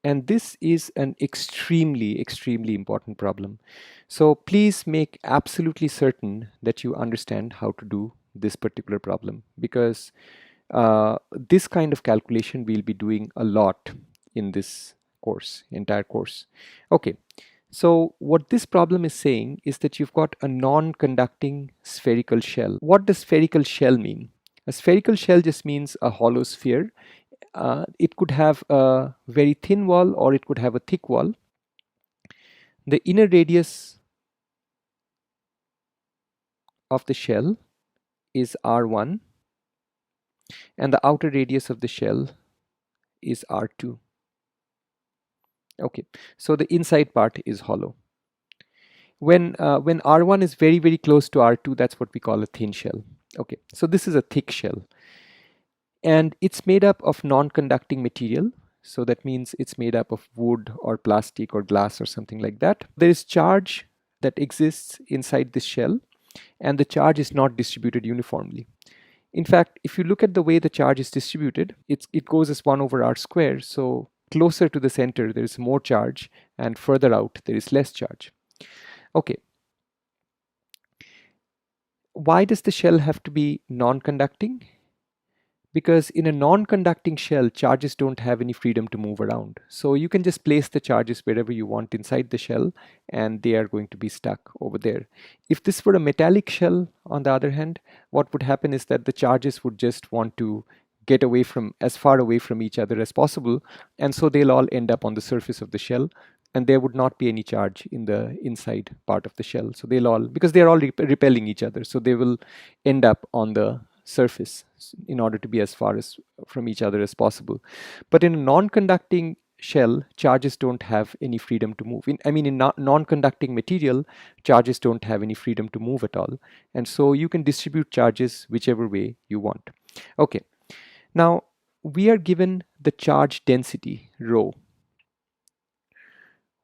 And this is an extremely important problem. So please make absolutely certain that you understand how to do this particular problem, because this kind of calculation we'll be doing a lot in this entire course. Okay, so what this problem is saying is that you've got a non-conducting spherical shell. What does spherical shell mean? A spherical shell just means a hollow sphere. It could have a very thin wall or it could have a thick wall. The inner radius of the shell is R1 and the outer radius of the shell is R2. Okay, so the inside part is hollow. When R1 is very close to R2, that's what we call a thin shell. Okay, so this is a thick shell. And it's made up of non-conducting material. So that means it's made up of wood or plastic or glass or something like that. There is charge that exists inside this shell, and the charge is not distributed uniformly. In fact, if you look at the way the charge is distributed, it goes as 1 over r square. So closer to the center, there is more charge, and further out, there is less charge. Okay. Why does the shell have to be non-conducting? Because in a non-conducting shell, charges don't have any freedom to move around. So you can just place the charges wherever you want inside the shell, and they are going to be stuck over there. If this were a metallic shell, on the other hand, what would happen is that the charges would just want to get away from, as far away from each other as possible, and so they'll all end up on the surface of the shell, and there would not be any charge in the inside part of the shell. So they'll all, because they're all repelling each other, so they will end up on the surface in order to be as far as from each other as possible. But in a non-conducting shell, charges don't have any freedom to move. In non-conducting material, charges don't have any freedom to move at all. And so you can distribute charges whichever way you want. Okay, now we are given the charge density, rho.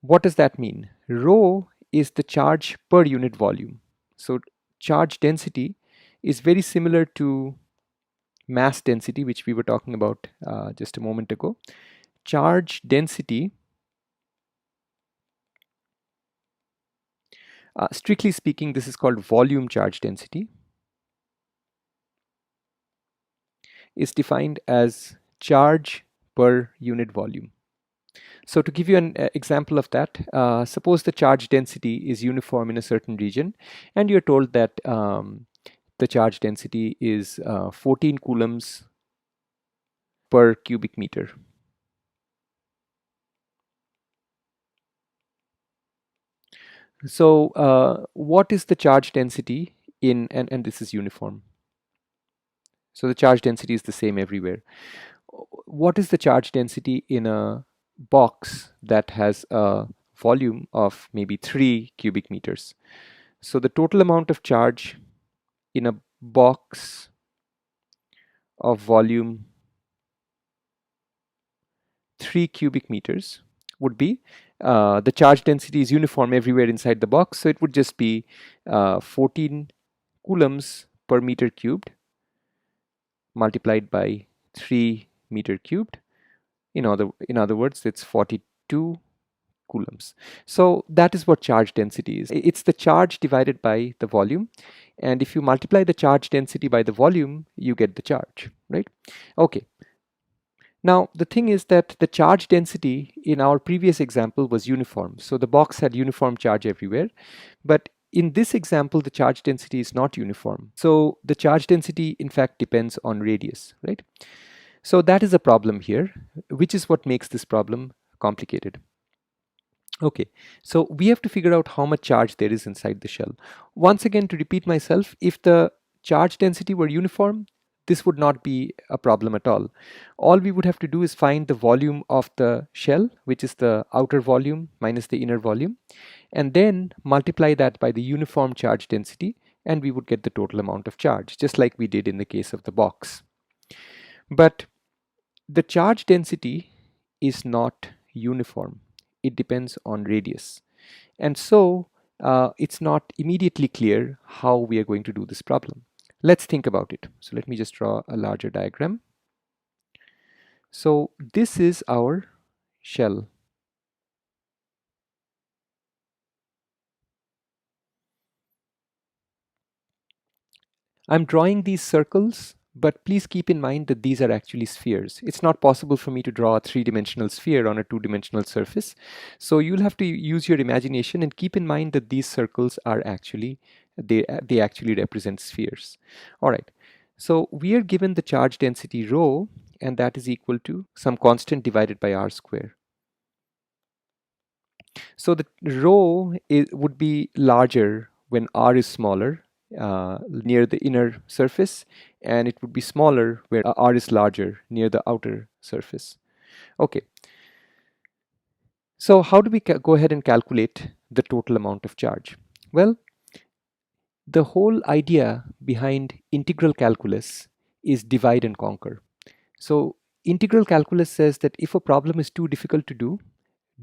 What does that mean? Rho is the charge per unit volume. So charge density is very similar to mass density, which we were talking about just a moment ago. Charge density, strictly speaking, this is called volume charge density, is defined as charge per unit volume. So to give you an example of that, suppose the charge density is uniform in a certain region, and you're told that the charge density is 14 coulombs per cubic meter. So what is the charge density in, and this is uniform. So the charge density is the same everywhere. What is the charge density in a box that has a volume of maybe 3 cubic meters? So the total amount of charge in a box of volume 3 cubic meters would be, the charge density is uniform everywhere inside the box, so it would just be 14 coulombs per meter cubed multiplied by 3 meter cubed. In other words, it's 42 coulombs. So that is what charge density is. It's the charge divided by the volume, and if you multiply the charge density by the volume, you get the charge, right? Okay. Now the thing is that the charge density in our previous example was uniform. So the box had uniform charge everywhere, but in this example, the charge density is not uniform. So the charge density in fact depends on radius, right? So that is a problem here, which is what makes this problem complicated. Okay, so we have to figure out how much charge there is inside the shell. Once again, to repeat myself, if the charge density were uniform, this would not be a problem at all. All we would have to do is find the volume of the shell, which is the outer volume minus the inner volume, and then multiply that by the uniform charge density, and we would get the total amount of charge, just like we did in the case of the box. But the charge density is not uniform. It depends on radius. And so it's not immediately clear how we are going to do this problem. Let's think about it. So let me just draw a larger diagram. So this is our shell. I'm drawing these circles, but please keep in mind that these are actually spheres. It's not possible for me to draw a three-dimensional sphere on a two-dimensional surface. So you'll have to use your imagination and keep in mind that these circles are actually, they actually represent spheres. All right. So we are given the charge density rho, and that is equal to some constant divided by r square. So the rho would be larger when r is smaller near the inner surface, and it would be smaller where r is larger near the outer surface. Okay, so how do we go ahead and calculate the total amount of charge? Well, the whole idea behind integral calculus is divide and conquer. So integral calculus says that if a problem is too difficult to do,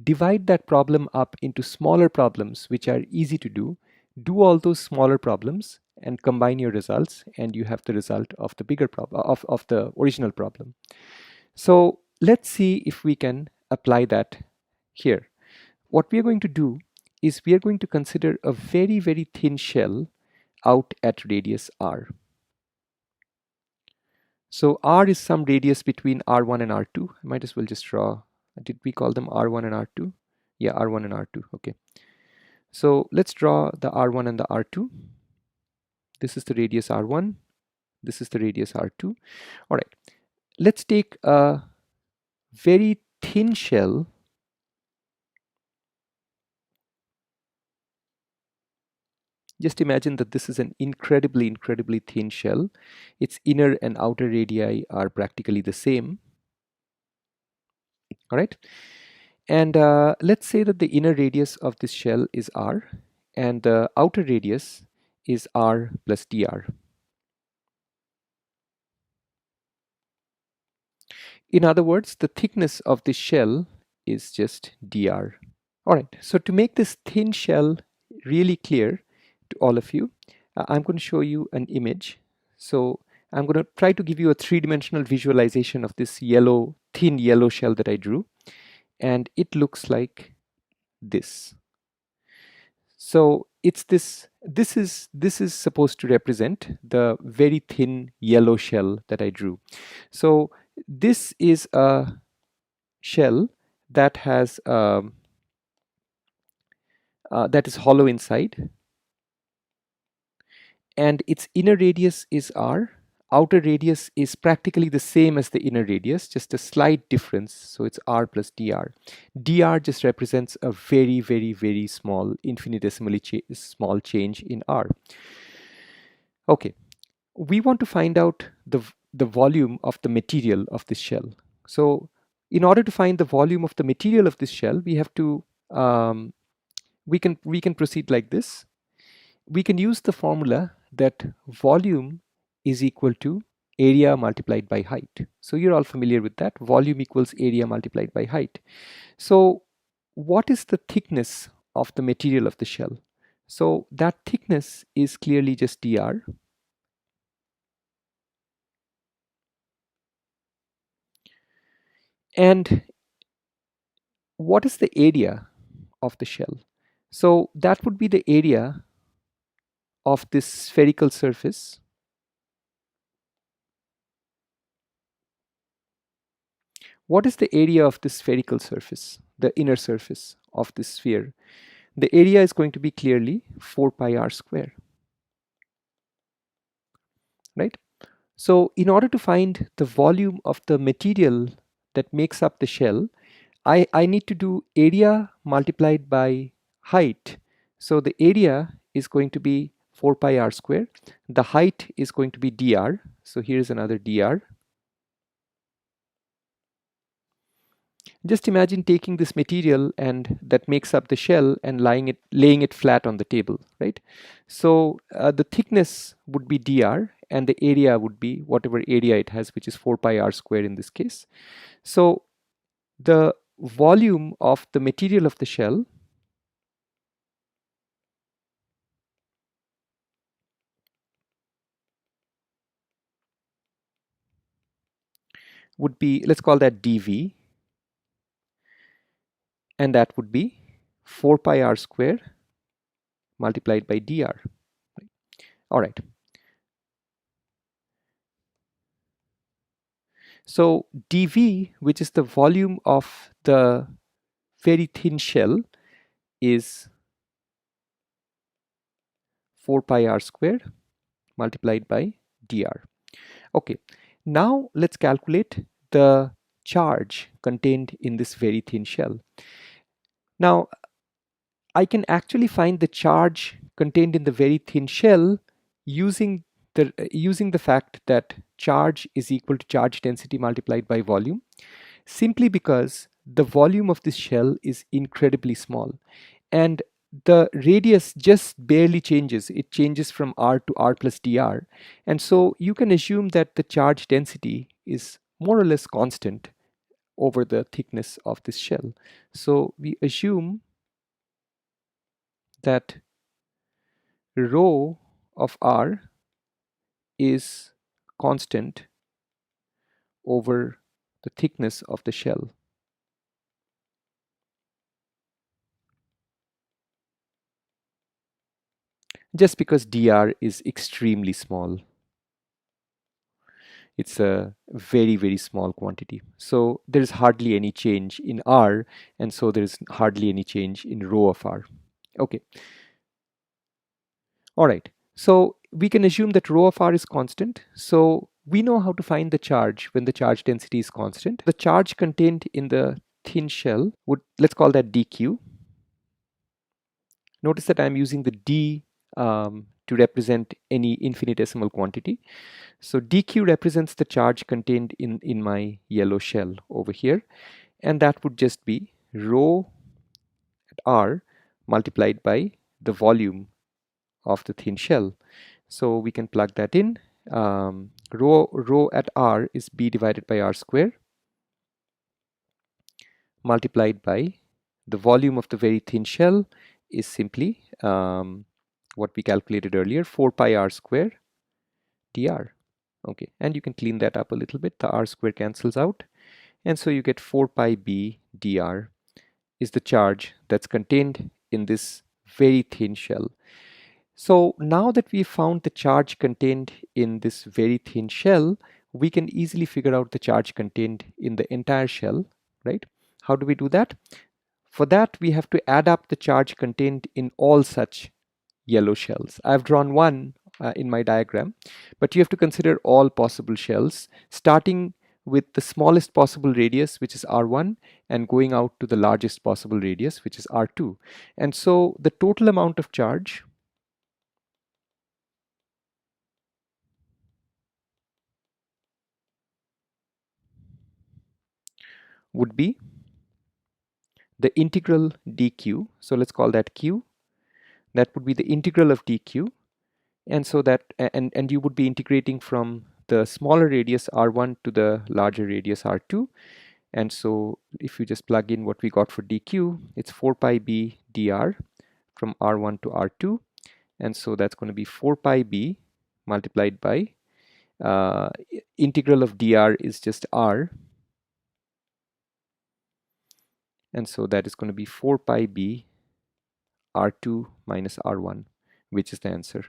divide that problem up into smaller problems which are easy to do all those smaller problems and combine your results, and you have the result of the bigger problem of the original problem. So let's see if we can apply that here. What we are going to do is we are going to consider a very, very thin shell out at radius r. So r is some radius between r1 and r2. I might as well just draw, did we call them r1 and r2? Yeah, r1 and r2. Okay. So let's draw the r1 and the r2. This is the radius r1. This is the radius r2. All right. Let's take a very thin shell. Just imagine that this is an incredibly, incredibly thin shell. Its inner and outer radii are practically the same. All right. And let's say that the inner radius of this shell is r, and the outer radius is r plus dr. In other words, the thickness of this shell is just dr. All right, so to make this thin shell really clear to all of you, I'm going to show you an image. So I'm going to try to give you a three-dimensional visualization of this yellow, thin yellow shell that I drew, and it looks like this. So it's this is supposed to represent the very thin yellow shell that I drew. So this is a shell that has that is hollow inside, and its inner radius is r. Outer radius is practically the same as the inner radius, just a slight difference. So it's r plus dr. Dr just represents a very, very, very small, infinitesimally small change in r. Okay, we want to find out the volume of the material of this shell. So in order to find the volume of the material of this shell, we have to we can proceed like this. We can use the formula that volume is equal to area multiplied by height. So you're all familiar with that. Volume equals area multiplied by height. So what is the thickness of the material of the shell? So that thickness is clearly just dr. And what is the area of the shell? So that would be the area of this spherical surface. What is the area of this spherical surface, the inner surface of this sphere? The area is going to be clearly 4 pi r square, right? So in order to find the volume of the material that makes up the shell, I need to do area multiplied by height. So the area is going to be 4 pi r square. The height is going to be dr. So here's another dr. Just imagine taking this material and that makes up the shell and laying it flat on the table, right? So the thickness would be dr, and the area would be whatever area it has, which is 4 pi r square in this case. So the volume of the material of the shell would be, let's call that dV. and that would be 4 pi r square multiplied by dr. All right. So dV, which is the volume of the very thin shell, is 4 pi r square multiplied by dr. Okay, now let's calculate the charge contained in this very thin shell. Now, I can actually find the charge contained in the very thin shell using the fact that charge is equal to charge density multiplied by volume, simply because the volume of this shell is incredibly small and the radius just barely changes. It changes from r to r plus dr, and so you can assume that the charge density is more or less constant over the thickness of this shell. So we assume that rho of r is constant over the thickness of the shell. Just because dr is extremely small. It's a very, very small quantity. So there's hardly any change in r, and so there's hardly any change in rho of r. Okay. All right. So we can assume that rho of r is constant. So we know how to find the charge when the charge density is constant. The charge contained in the thin shell would, let's call that dq. Notice that I'm using the d to represent any infinitesimal quantity. So dq represents the charge contained in my yellow shell over here, and that would just be rho at r multiplied by the volume of the thin shell. So we can plug that in. Rho at r is b divided by r square multiplied by the volume of the very thin shell is simply what we calculated earlier, 4 pi r square dr. Okay, and you can clean that up a little bit. The r square cancels out, and so you get 4 pi b dr is the charge that's contained in this very thin shell. So now that we found the charge contained in this very thin shell, we can easily figure out the charge contained in the entire shell, right? How do we do that? For that, we have to add up the charge contained in all such yellow shells. I've drawn one in my diagram, but you have to consider all possible shells, starting with the smallest possible radius, which is r1, and going out to the largest possible radius, which is r2. And so the total amount of charge would be the integral dq. So let's call that q. That would be the integral of dq, and so that and you would be integrating from the smaller radius r1 to the larger radius r2. And so if you just plug in what we got for dq, it's 4 pi b dr from r1 to r2, and so that's going to be 4 pi b multiplied by integral of dr is just r, and so that is going to be 4 pi b r2 minus r1, which is the answer.